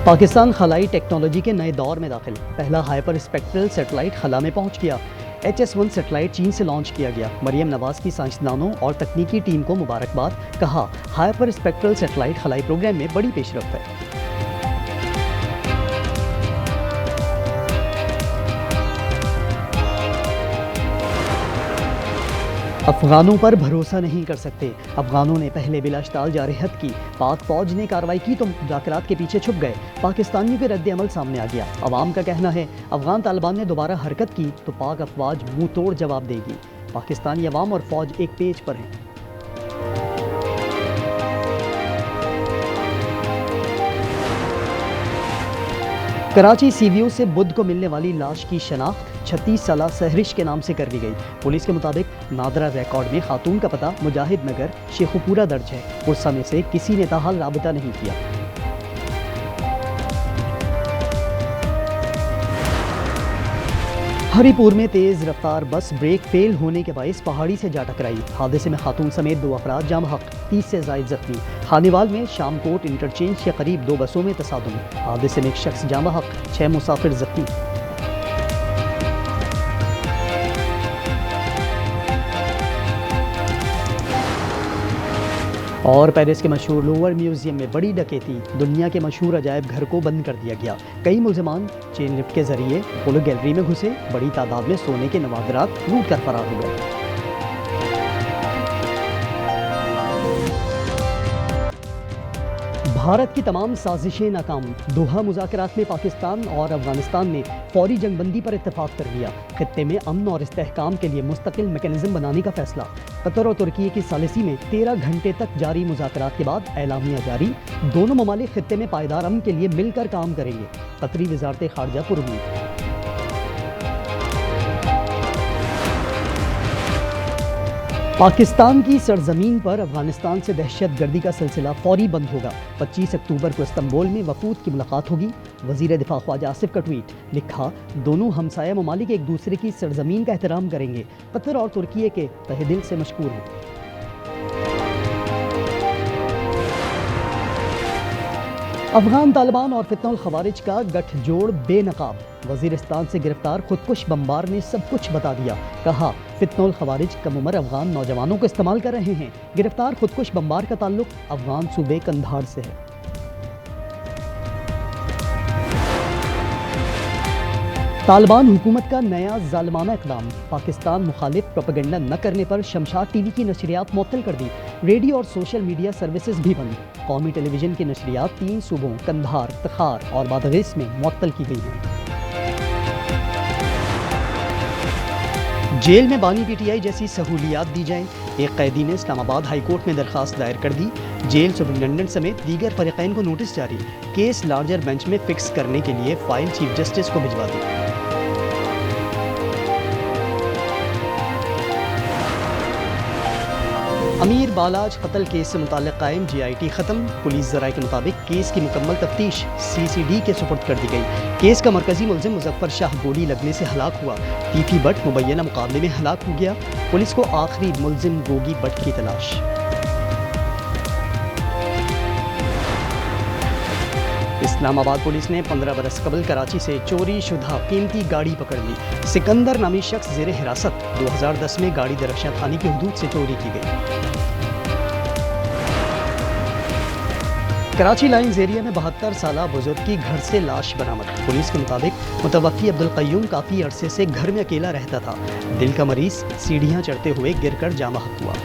Pakistan खलाई technology के नए दौर में दाखिल। पहला हाइपर स्पेक्ट्रल सेटेलाइट खला में पहुंच गया। HS-1 सेटेलाइट चीन से लॉन्च किया गया। मरियम नवाज की साइंसदानों और तकनीकी टीम को मुबारकबाद। कहा, हाइपर स्पेक्ट्रल सेटेलाइट खलाई प्रोग्राम में बड़ी पेशरफ्त है। अफगानों पर भरोसा नहीं कर सकते। अफगानों ने पहले बिलाश्ताल जारहत की। पाक फौज ने कार्रवाई की तो मुज़ाकरात के पीछे छुप गए। पाकिस्तानियों के रद्द अमल सामने आ गया। अवाम का कहना है, अफगान तालिबान ने दोबारा हरकत की तो पाक अफवाज मुंह तोड़ जवाब देगी। पाकिस्तानी अवाम और फौज एक पेज पर हैं। कराची CVO से बुध को मिलने वाली लाश की शनाख्त 36 साला सहरिश के नाम से कर दी गई। पुलिस के मुताबिक नादरा रिकॉर्ड में खातून का पता मुजाहिद नगर शेखुपुरा दर्ज है। उस समय से किसी ने ताहाल राबता नहीं किया। हरिपुर में तेज रफ्तार बस ब्रेक फेल होने के बायस पहाड़ी से जा टकराई। हादसे में खातून समेत 2 अफराद जाम हक, 30 से जायद जख्मी। खानीवाल में शामकोट इंटरचेंज के करीब 2 बसों में तसादुम। हादसे में एक शख्स जाम हक, 6 मुसाफिर जख्मी। और पेरिस के मशहूर लूवर म्यूजियम में बड़ी डकैती। दुनिया के मशहूर अजायब घर को बंद कर दिया गया। कई मुलजमान चेन लिफ्ट के जरिए पोलो गैलरी में घुसे। बड़ी तादाद में सोने के नवादरात लूट कर फरार हो गए। भारत की तमाम साजिशें नाकाम। दोहा मुज़ाकरात में पाकिस्तान और अफगानिस्तान ने फौरी जंगबंदी पर इत्तेफाक कर लिया। खित्ते में अमन और इस्तेहकाम के लिए मुस्तकिल मैकेनिज्म बनाने का फैसला। कतर और तुर्की की सालिसी में 13 घंटे तक जारी मुज़ाकरात के बाद एलामिया जारी। दोनों ममालिक खित्ते में पायदार अमन के लिए मिलकर काम करेंगे। कतरी वज़ारत ख़ारजा पुरुद। पाकिस्तान की सरजमीन पर अफगानिस्तान से दहशतगर्दी का सिलसिला फौरी बंद होगा। 25 अक्टूबर को इस्तांबुल में वफूद की मुलाकात होगी। वज़ीर दिफा ख्वाजा आसिफ का ट्वीट। लिखा, दोनों हमसाया ममालिक एक दूसरे की सरजमीन का एहतराम करेंगे। कतर और तुर्की के तहे दिल से मशकूर हैं। अफगान तालिबान और फितनल खवारिज का गठजोड़ बेनकाब। वजीरिस्तान से गिरफ्तार खुदकुश बमबार ने सब कुछ बता दिया। कहा, फितनल खवारिज कम उम्र अफगान नौजवानों को इस्तेमाल कर रहे हैं। गिरफ्तार खुदकुश बमबार का ताल्लुक अफगान सूबे कंधार से है। तालिबान हुकूमत का नया जालिमाना इक़दाम। पाकिस्तान मुखालिफ प्रोपेगेंडा न करने पर शमशाद TV की नशरियात मुअत्तल कर दी। रेडियो और सोशल मीडिया सर्विसेज भी बंद। कौमी टेलीविजन की नशरियात 3 सूबों कंधार, तखार और बादगिस में मुअत्तल की गई हैं। जेल में बानी PTI जैसी सहूलियात दी जाएं। एक कैदी ने इस्लामाबाद हाई कोर्ट में दरखास्त दायर कर दी। जेल सुपरिटेंडेंट समेत दीगर फरीकैन को नोटिस जारी। केस लार्जर बेंच में फिक्स करने के लिए फाइल चीफ जस्टिस को भिजवा दी। अमीर बालाज कत्ल केस से मुताल्लिक कायम GIT ख़त्म। पुलिस ज़राए के मुताबिक केस की मुकम्मल तफ्तीश CCD के सुपुर्द कर दी गई। केस का मरकजी मुलजिम मुजफ्फर शाह गोली लगने से हलाक हुआ। टीफी बट मुबैना मुकाबले में हलाक हो गया। पुलिस को आखिरी मुलजिम गोगी बट की तलाश। इस्लामाबाद पुलिस ने 15 बरस कबल कराची से चोरी शुदा कीमती गाड़ी पकड़ ली। सिकंदर नामी शख्स ज़ेर हिरासत। 2010 में गाड़ी दरख्शां थाने की हदूद से चोरी की गई। कराची लाइन्स एरिया में 72 साला बुजुर्ग की घर से लाश बरामद। पुलिस के मुताबिक मुतवक्की अब्दुल क़य्यूम काफ़ी अरसे से घर में अकेला रहता था। दिल का मरीज सीढ़ियाँ चढ़ते हुए गिरकर जाम हक हुआ।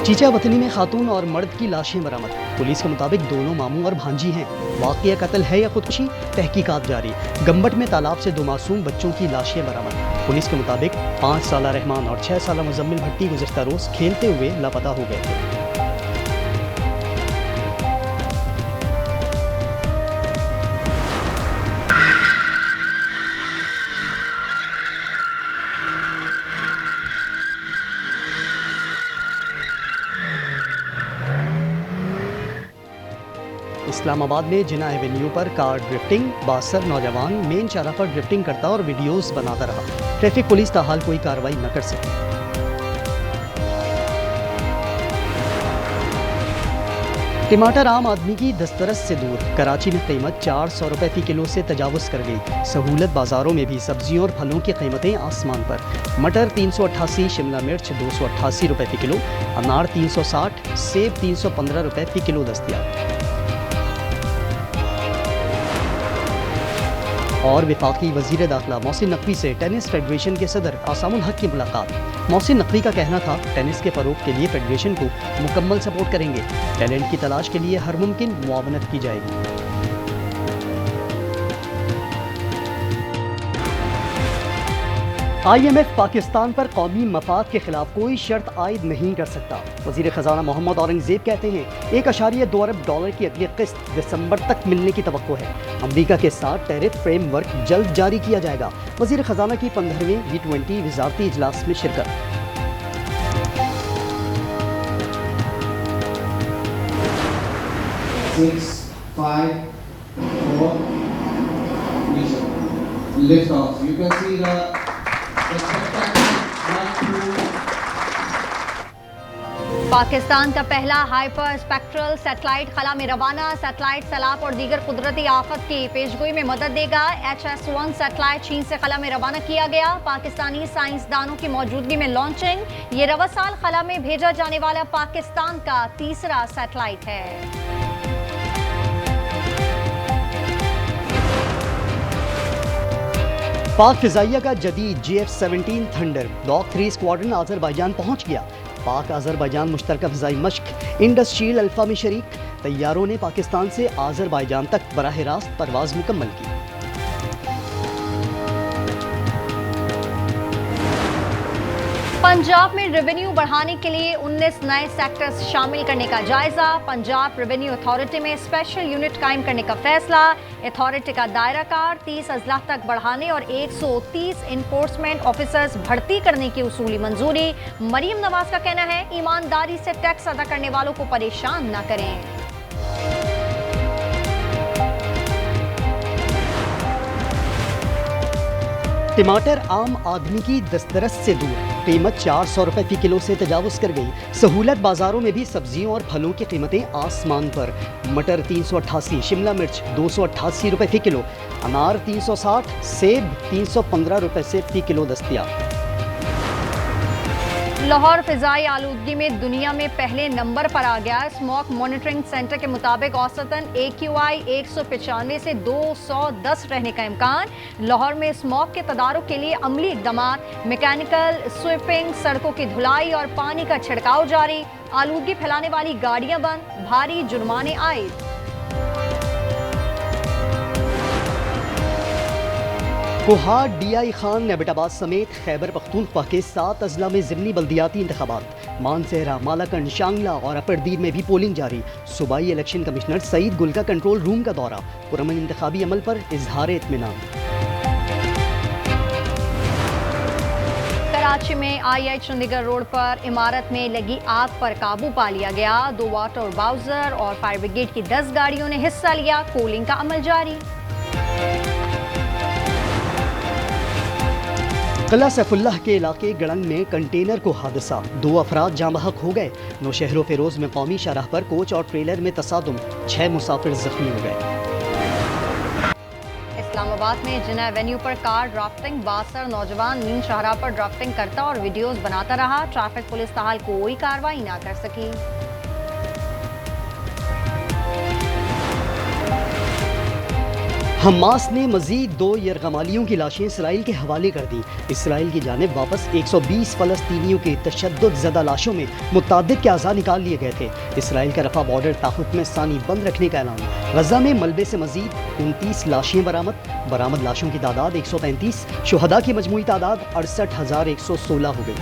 चीचा वतनी में खातून और मर्द की लाशें बरामद। पुलिस के मुताबिक दोनों मामू और भांजी हैं। वाक़या कत्ल है या खुदकुशी, तहकीकात जारी। गंबट में तालाब से 2 मासूम बच्चों की लाशें बरामद। पुलिस के मुताबिक 5 साला रहमान और 6 साला मुजम्मिल भट्टी गुज़िश्ता रोज़ खेलते हुए लापता हो गए थे। इस्लामाबाद में जिना एवेन्यू पर कार ड्रिफ्टिंग। 62 नौजवान मेन चारा पर ड्रिफ्टिंग करता और वीडियोस बनाता रहा। ट्रैफिक पुलिस ताहाल कोई कार्रवाई न कर सकी। टमाटर आम आदमी की दस्तरस से दूर। कराची में कीमत 400 रुपए फी किलो से तजावुज़ कर गई। सहूलत बाज़ारों में भी सब्जियों और फलों की कीमतें आसमान पर। मटर 388, शिमला मिर्च 288 रुपए फी किलो, अनार 360, सेब 315 रुपए फी किलो दस्तयाब। और वफाकी वज़ीर दाखिला मोहसिन नकवी से टेनिस फेडरेशन के सदर आसामुल हक की मुलाकात। मोहसिन नकवी का कहना था, टेनिस के फ़रोग के लिए फेडरेशन को मुकम्मल सपोर्ट करेंगे। टैलेंट की तलाश के लिए हर मुमकिन मुआवनत की जाएगी। IMF पाकिस्तान पर कौमी मफाद के खिलाफ कोई शर्त आयद नहीं कर सकता। वज़ीर ख़जाना मोहम्मद औरंगज़ेब कहते हैं, $1.2 अरब की अगली किस्त दिसंबर तक मिलने की तवक्को है। अमरीका के साथ टैरिफ फ्रेमवर्क जल्द जारी किया जाएगा। वज़ीर ख़जाना की 15वें G20 वज़ारती इजलास में शिरकत। Lift off. You can see the Pakistan का पहला हाइपर स्पेक्ट्रल सैटेलाइट खला में रवाना। सैटेलाइट सैलाब और दीगर कुदरती आफत की पेशगोई में मदद देगा। HS-1 सैटेलाइट चीन से खला में रवाना किया गया। पाकिस्तानी साइंसदानों की मौजूदगी में लॉन्चिंग। ये रवा साल खला में भेजा जाने वाला पाकिस्तान का तीसरा सैटेलाइट है। पाक फिजाइया का जदीद JF-17 thunder block 3 squadron Azerbaijan पहुंच गया। पाक आज़रबाईजान मुश्तरका फ़िज़ाई मश्क इंडस शील्ड अल्फा में शरीक। तैयारों ने पाकिस्तान से आज़रबाईजान तक बराह रास्त परवाज़ मुकम्मल की। पंजाब में रेवेन्यू बढ़ाने के लिए 19 नए सेक्टर्स शामिल करने का जायजा। पंजाब रेवेन्यू अथॉरिटी में स्पेशल यूनिट कायम करने का फैसला। अथॉरिटी का दायरा कार 30 अजला तक बढ़ाने और 130 इन्फोर्समेंट ऑफिसर्स भर्ती करने की उसूली मंजूरी। मरीम नवाज का कहना है, ईमानदारी से टैक्स अदा करने वालों को परेशान न करें। टमाटर आम आदमी की दस्तरस से दूर। कीमत 400 रुपए फी किलो से तजावुज़ कर गई। सहूलत बाज़ारों में भी सब्जियों और फलों की कीमतें आसमान पर। मटर 388, शिमला मिर्च 288 रुपए फी किलो, अनार 360, सेब 315 रुपए से फी किलो दस्तयाब। लाहौर फिजाई आलूदगी में दुनिया में पहले नंबर पर आ गया। स्मॉग मॉनिटरिंग सेंटर के मुताबिक औसतन AQI 195 से 210 रहने का इम्कान। लाहौर में स्मॉग के तदारुक के लिए अमली इकदाम, मैकेनिकल स्वीपिंग, सड़कों की धुलाई और पानी का छिड़काव जारी। आलूदगी फैलाने वाली गाड़ियां बंद, भारी जुर्माने आए। कोहाट, DI खान, नेबटाबाद समेत खैबर पख्तूनख्वा के 7 अजला में ज़िमनी बल्दियाती इंतखाबात। मानसेहरा, मालाकंड, शांगला और अपरदीप में भी पोलिंग जारी। सूबाई इलेक्शन कमिश्नर सईद गुल का कंट्रोल रूम का दौरा। पुरअमन इंतखाबी अमल पर इजहार इत्मीनान। कराची में II चंडीगढ़ रोड पर इमारत में लगी आग पर काबू पा लिया गया। 2 वाटर बाउजर और फायर ब्रिगेड की 10 गाड़ियों ने हिस्सा लिया। कूलिंग का अमल जारी। किला सैफुल्लाह के इलाके गड़ंग में कंटेनर को हादसा। 2 अफराद जाँ बहक हो गए। नौशहर फेरोज में कौमी शाहराह पर कोच और ट्रेलर में तसादुम, 6 मुसाफिर जख्मी हो गए। इस्लामाबाद में जिना एवेन्यू पर कार ड्राफ्टिंग। 62 नौजवान नीम शाहराह पर ड्राफ्टिंग करता और वीडियोस बनाता रहा। ट्रैफिक पुलिस ताहाल कोई कार्रवाई ना कर सकी। हमास ने मजीद 2 यरगमालियों की लाशें इसराइल के हवाले कर दी। इसराइल की जानिब वापस 120 फ़लस्तीनियों के तशद्दुद ज़दा लाशों में मुतअद्दिद के अज़ा निकाल लिए गए थे। इसराइल का रफ़ा बॉर्डर ताहुत में सानी बंद रखने का ऐलान। गज़ा में मलबे से मजीद 29 लाशें बरामद लाशों की तादाद 135। शुहदा की मजमूई तादाद 68,116 हो गई।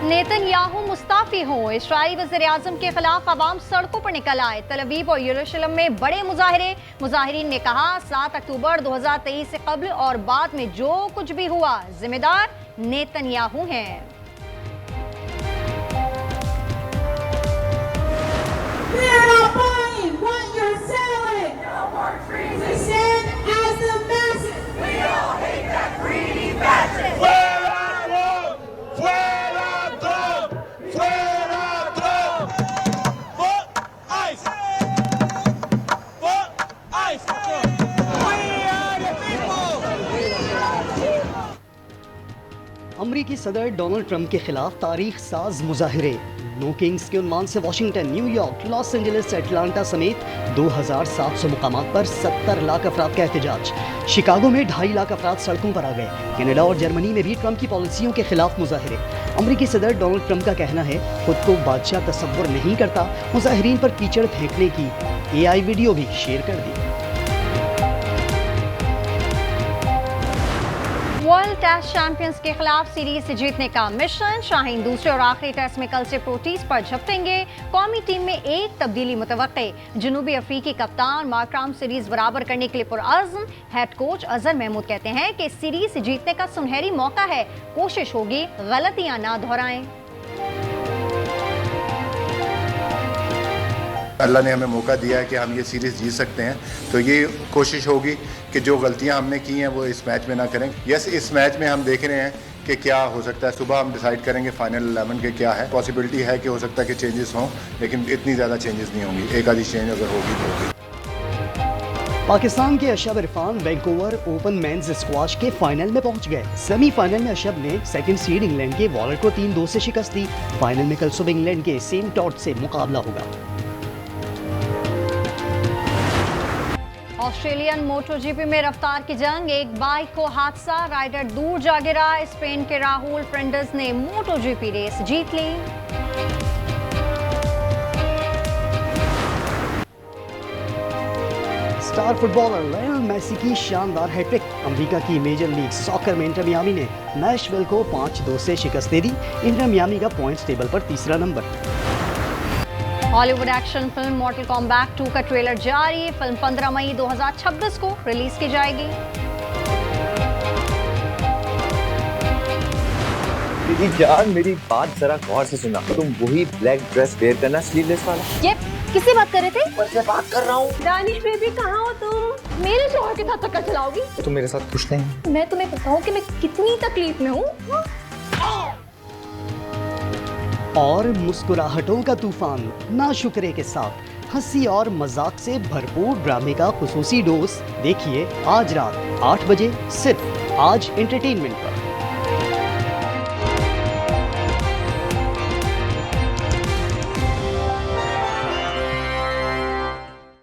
नेतन्याहू मुस्ताफी हों। इस्राईली वज़ीर-ए-आज़म के खिलाफ अवाम सड़कों पर निकल आए। तल अवीव और यरूशलेम में बड़े मुजाहिरे। मुजाहिरीन ने कहा, 7 अक्टूबर 2023 से कब्ल और बाद में जो कुछ भी हुआ, जिम्मेदार नेतन्याहू हैं। We're not buying what you're selling. No more freezing. We stand as the masses. We all hate that greedy fascist. Fuera Trump! Fuera Trump! Fuera Trump! Fuck ICE! Fuck ICE! We are the people! अमरीकी सदर Donald Trump के खिलाफ तारीख साज मुजाहिरे। No Kings के उन्वान से Washington, New York, Los Angeles, Atlanta समेत 2700 मुकामात पर 70 लाख अफराद का एहतजाज। शिकागो में 2.5 लाख अफराद सड़कों पर आ गए। कनाडा और जर्मनी में भी ट्रंप की पॉलिसियों के खिलाफ मुजाहिरे। अमरीकी सदर डोनाल्ड ट्रंप का कहना है खुद को बादशाह तस्वुर नहीं करता। मुजाहिरीन पर कीचड़ फेंकने की AI वीडियो भी शेयर कर दी। वर्ल्ड टेस्ट चैंपियंस के खिलाफ सीरीज जीतने का मिशन। शाहीन दूसरे और आखिरी टेस्ट में कल से प्रोटीज पर झपटेंगे। कौमी टीम में एक तब्दीली मुतवक्के। जनूबी अफ्रीकी कप्तान मार्कराम सीरीज बराबर करने के लिए पुरअज़्म। हेड कोच अजहर महमूद कहते हैं कि सीरीज जीतने का सुनहरी मौका है, कोशिश होगी गलतियां ना दोहराएं। अल्लाह ने हमें मौका दिया है कि हम ये सीरीज़ जीत सकते हैं, तो ये कोशिश होगी कि जो गलतियां हमने की हैं वो इस मैच में ना करें। यस, इस मैच में हम देख रहे हैं कि क्या हो सकता है। सुबह हम डिसाइड करेंगे फाइनल 11 के क्या है। पॉसिबिलिटी है कि हो सकता है कि चेंजेस हों, लेकिन इतनी ज़्यादा चेंजेस नहीं होंगी। एक आधी चेंज अगर होगी तो होगी। पाकिस्तान के Ashab Irfan Vancouver open men's squash के फाइनल में पहुंच गए। सेमीफाइनल में अशब ने सेकंड सीड इंग्लैंड के वॉलर को 3-2 से शिकस्त दी। फाइनल में कल सुबह इंग्लैंड के सेंट टॉड से मुकाबला होगा। ऑस्ट्रेलियन मोटोजीपी में रफ्तार की जंग। एक बाइक को हादसा, राइडर दूर जा गिरा। स्पेन के राहुल फ्रेंडस ने मोटोजीपी रेस जीत ली। स्टार फुटबॉलर लियोनेल मेसी की शानदार हैट्रिक। अमेरिका की मेजर लीग सॉकर में इंटर मियामी ने नैशविल को 5-2 से शिकस्त दे दी। इंटर मियामी का पॉइंट्स टेबल पर तीसरा number. Hollywood action film मॉर्टल combat 2 का ट्रेलर जारी। फिल्म 15 मई 2026 को रिलीज की जाएगी। दीदी जान, मेरी बात जरा गौर से सुना। तुम वही ब्लैक ड्रेस वेयर करना, स्लीवलेस वाला। ये किससे बात कर रहे थे? मुझसे बात कर रहा हूँ। दानिश बेबी कहाँ हो तुम? मेरे शोहर के साथ चक्कर चलाओगी? तुम मेरे साथ खुश नहीं? मैं तुम्हें बताऊँ कि मैं कितनी तकलीफ में हूँ। और मुस्कुराहटों का तूफान नाशुक्रे के साथ हंसी और मजाक से भरपूर ड्रामे का खुसूसी डोज देखिए आज रात 8 बजे सिर्फ आज एंटरटेनमेंट पर।